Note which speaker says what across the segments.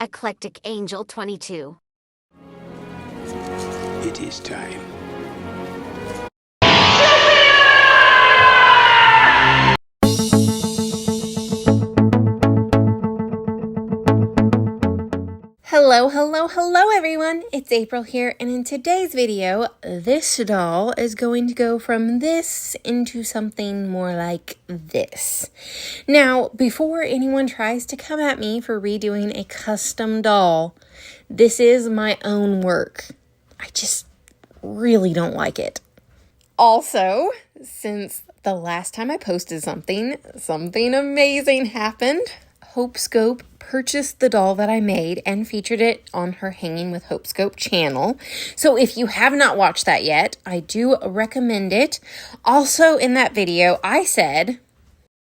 Speaker 1: Eclectic Angel 22.
Speaker 2: It is time.
Speaker 3: Hello everyone, it's April here, and in today's video, this doll is going to go from this into something more like this. Now, before anyone tries to come at me for redoing a custom doll, this is my own work. I just really don't like it. Also, since the last time I posted something amazing happened. Hopescope purchased the doll that I made and featured it on her Hanging with Hopescope channel. So if you have not watched that yet, I do recommend it. Also in that video, I said,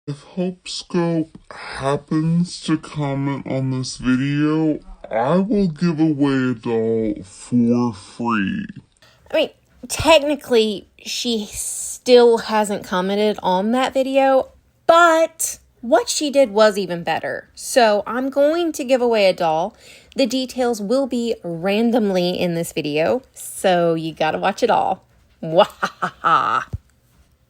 Speaker 4: if Hopescope happens to comment on this video, I will give away a doll for free.
Speaker 3: I mean, technically, she still hasn't commented on that video, but what she did was even better. So I'm going to give away a doll. The details will be randomly in this video, so you gotta watch it all. Wahaha.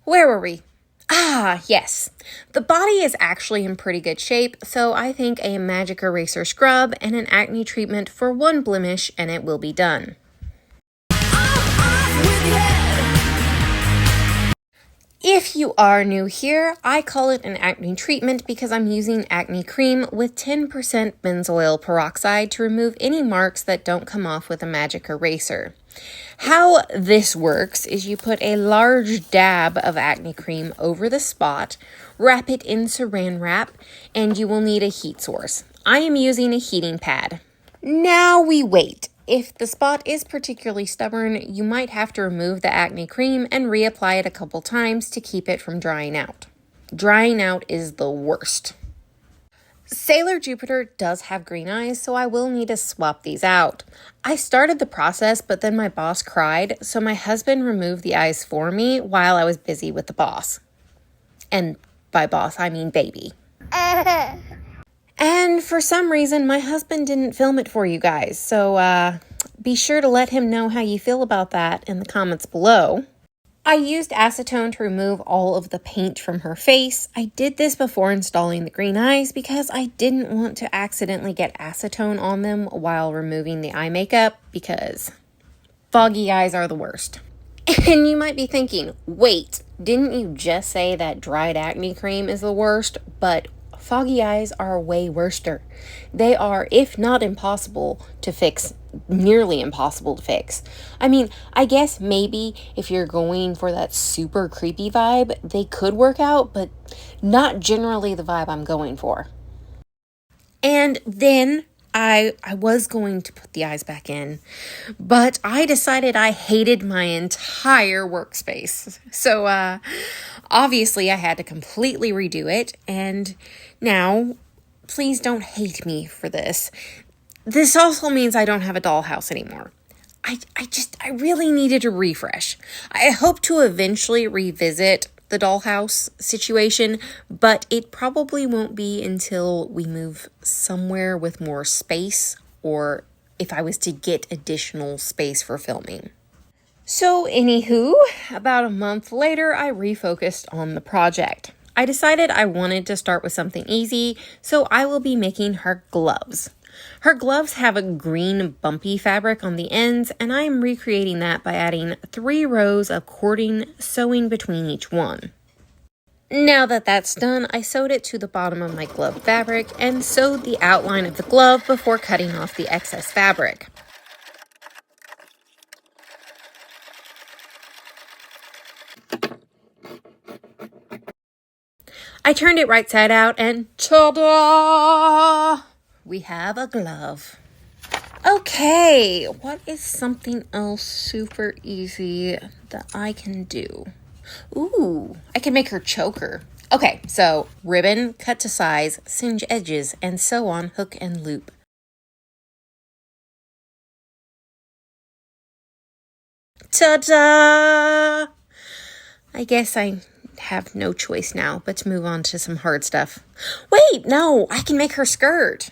Speaker 3: Where were we? Yes. The body is actually in pretty good shape, so I think a magic eraser scrub and an acne treatment for one blemish and it will be done. If you are new here, I call it an acne treatment because I'm using acne cream with 10% benzoyl peroxide to remove any marks that don't come off with a magic eraser. How this works is you put a large dab of acne cream over the spot, wrap it in saran wrap, and you will need a heat source. I am using a heating pad. Now we wait. If the spot is particularly stubborn, you might have to remove the acne cream and reapply it a couple times to keep it from drying out. Drying out is the worst. Sailor Jupiter does have green eyes, so I will need to swap these out. I started the process, but then my boss cried, so my husband removed the eyes for me while I was busy with the boss. And by boss, I mean baby. And for some reason, my husband didn't film it for you guys, so be sure to let him know how you feel about that in the comments below. I used acetone to remove all of the paint from her face. I did this before installing the green eyes because I didn't want to accidentally get acetone on them while removing the eye makeup because foggy eyes are the worst. And you might be thinking, wait, didn't you just say that dried acne cream is the worst? But foggy eyes are way worser. They are, if not impossible to fix, nearly impossible to fix. I mean, I guess maybe if you're going for that super creepy vibe, they could work out, but not generally the vibe I'm going for. And then I was going to put the eyes back in, but I decided I hated my entire workspace. So obviously I had to completely redo it, and now please don't hate me for this. This also means I don't have a dollhouse anymore. I really needed a refresh. I hope to eventually revisit the dollhouse situation, but it probably won't be until we move somewhere with more space, or if I was to get additional space for filming. So anywho, about a month later, I refocused on the project. I decided I wanted to start with something easy, so I will be making her gloves. Her gloves have a green bumpy fabric on the ends, and I am recreating that by adding 3 rows of cording sewing between each one. Now that that's done, I sewed it to the bottom of my glove fabric and sewed the outline of the glove before cutting off the excess fabric. I turned it right side out and ta-da! We have a glove. Okay, what is something else super easy that I can do? Ooh, I can make her choker. Okay, so ribbon, cut to size, singe edges, and sew on hook and loop. Ta-da! I guess I have no choice now but to move on to some hard stuff. Wait, no, I can make her skirt.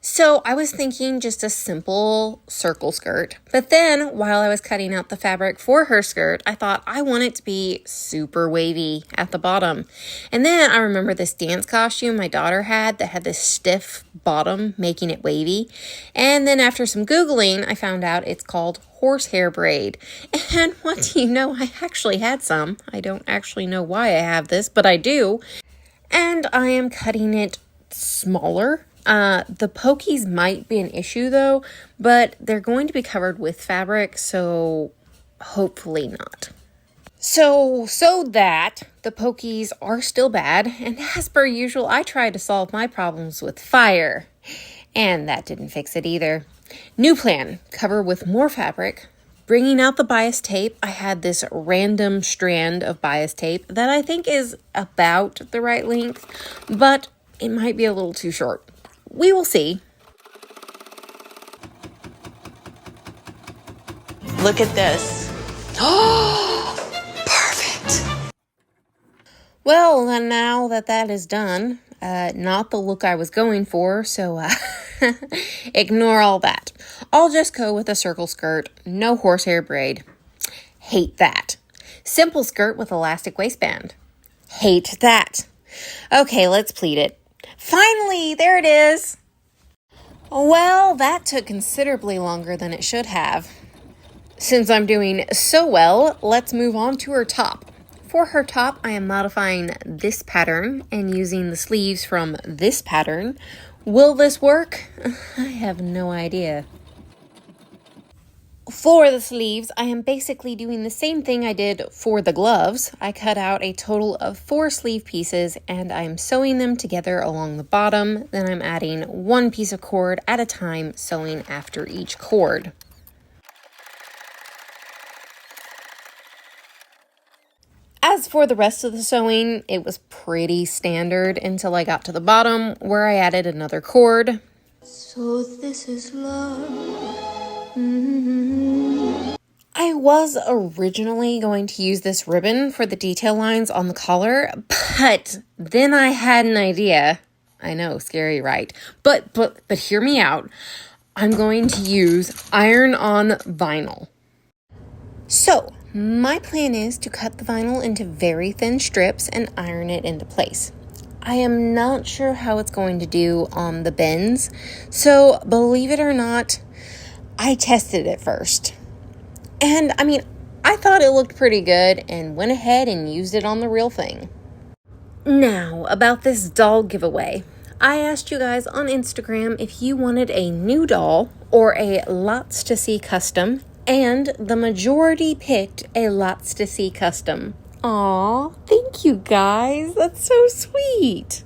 Speaker 3: So I was thinking just a simple circle skirt, but then while I was cutting out the fabric for her skirt, I thought I want it to be super wavy at the bottom. And then I remember this dance costume my daughter had that had this stiff bottom making it wavy. And then after some Googling, I found out it's called horsehair braid. And what do you know? I actually had some. I don't actually know why I have this, but I do. And I am cutting it smaller. The pokies might be an issue though, but they're going to be covered with fabric, so hopefully not. So that the pokies are still bad, and as per usual, I tried to solve my problems with fire, and that didn't fix it either. New plan, cover with more fabric. Bringing out the bias tape, I had this random strand of bias tape that I think is about the right length, but it might be a little too short. We will see.
Speaker 2: Look at this. Oh, perfect.
Speaker 3: Well, and now that is done, not the look I was going for, so ignore all that. I'll just go with a circle skirt, no horsehair braid. Hate that. Simple skirt with elastic waistband. Hate that. Okay, let's pleat it. Finally, there it is. Well, that took considerably longer than it should have. Since I'm doing so well, let's move on to her top. For her top, I am modifying this pattern and using the sleeves from this pattern. Will this work? I have no idea. For the sleeves, I am basically doing the same thing I did for the gloves. I cut out a total of 4 sleeve pieces and I'm sewing them together along the bottom. Then I'm adding 1 piece of cord at a time, sewing after each cord. As for the rest of the sewing, it was pretty standard until I got to the bottom where I added another cord.
Speaker 2: So this is love.
Speaker 3: I was originally going to use this ribbon for the detail lines on the collar, but then I had an idea. I know, scary, right? But hear me out. I'm going to use iron-on vinyl. So, my plan is to cut the vinyl into very thin strips and iron it into place. I am not sure how it's going to do on the bends, so believe it or not, I tested it first. And I thought it looked pretty good and went ahead and used it on the real thing. Now, about this doll giveaway. I asked you guys on Instagram if you wanted a new doll or a Lots to See custom, and the majority picked a Lots to See custom. Aw, thank you guys. That's so sweet.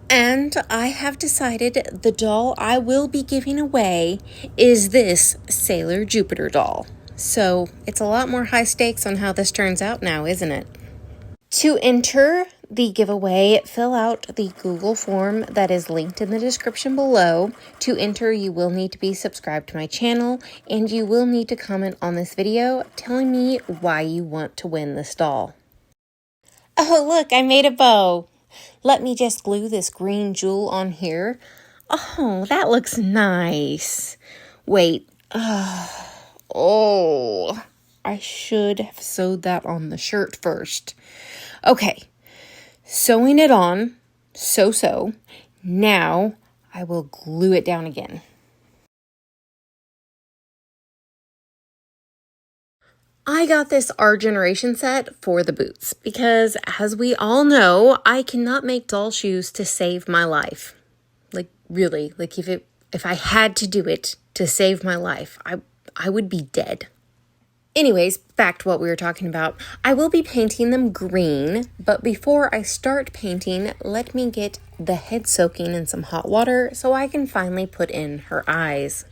Speaker 3: And I have decided the doll I will be giving away is this Sailor Jupiter doll. So it's a lot more high stakes on how this turns out now, isn't it? To enter the giveaway, fill out the Google form that is linked in the description below. To enter, you will need to be subscribed to my channel, and you will need to comment on this video telling me why you want to win this doll. Oh, look, I made a bow. Let me just glue this green jewel on here. Oh, that looks nice. Wait. Oh, I should have sewed that on the shirt first. Okay, sewing it on. So. Now I will glue it down again. I got this Our Generation set for the boots because, as we all know, I cannot make doll shoes to save my life. Really, if I had to do it to save my life, I would be dead. Anyways, back to what we were talking about. I will be painting them green, but before I start painting, let me get the head soaking in some hot water so I can finally put in her eyes.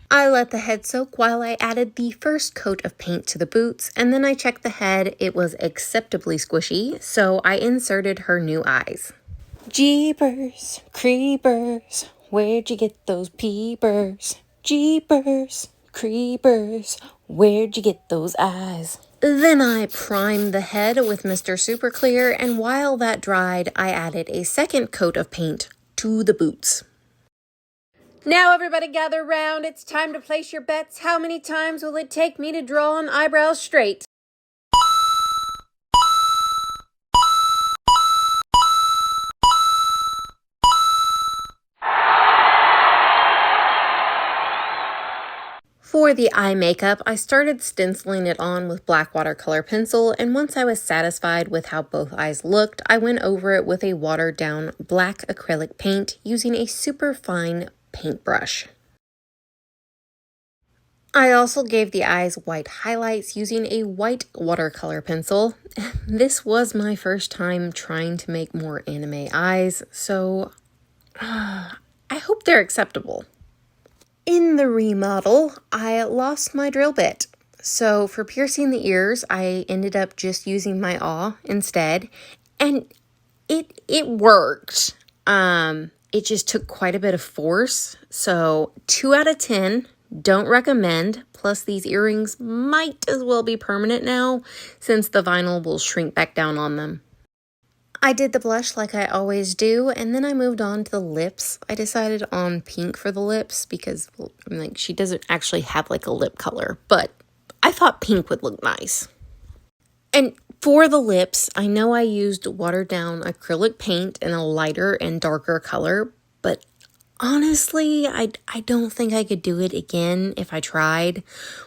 Speaker 3: I let the head soak while I added the first coat of paint to the boots, and then I checked the head. It was acceptably squishy, so I inserted her new eyes. Jeepers, creepers, where'd you get those peepers? Jeepers, creepers, where'd you get those eyes? Then I primed the head with Mr. Super Clear, and while that dried, I added a second coat of paint to the boots. Now everybody gather round. It's time to place your bets. How many times will it take me to draw an eyebrow straight? For the eye makeup, I started stenciling it on with black watercolor pencil, and once I was satisfied with how both eyes looked, I went over it with a watered down black acrylic paint using a super fine paintbrush. I also gave the eyes white highlights using a white watercolor pencil. This was my first time trying to make more anime eyes, so I hope they're acceptable. In the remodel, I lost my drill bit. So for piercing the ears, I ended up just using my awl instead, and it worked. It just took quite a bit of force. So 2 out of 10, don't recommend. Plus these earrings might as well be permanent now since the vinyl will shrink back down on them. I did the blush like I always do, and then I moved on to the lips. I decided on pink for the lips because, well, she doesn't actually have like a lip color, but I thought pink would look nice. And for the lips, I know I used watered down acrylic paint in a lighter and darker color, but honestly, I don't think I could do it again if I tried.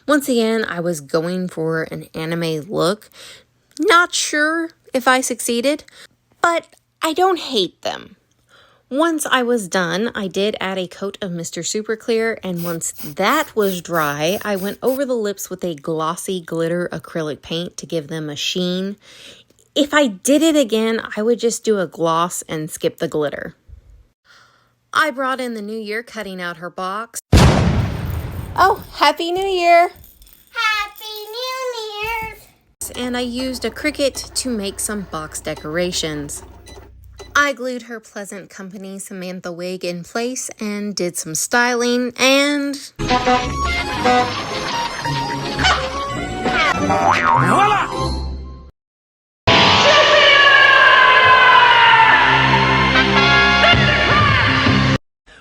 Speaker 3: Once again, I was going for an anime look. Not sure if I succeeded, but I don't hate them. Once I was done, I did add a coat of Mr. Super Clear, and once that was dry, I went over the lips with a glossy glitter acrylic paint to give them a sheen. If I did it again, I would just do a gloss and skip the glitter. I brought in the new year cutting out her box. Oh, Happy New Year!
Speaker 1: Happy New Year's!
Speaker 3: And I used a Cricut to make some box decorations. I glued her Pleasant Company Samantha wig in place and did some styling, and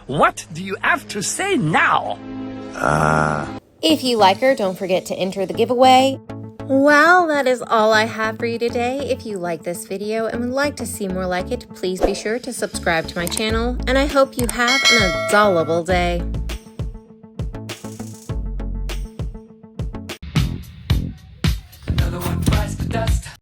Speaker 5: What do you have to say now?
Speaker 3: if you like her, don't forget to enter the giveaway. Well, that is all I have for you today. If you like this video and would like to see more like it, please be sure to subscribe to my channel, and I hope you have an adorable day.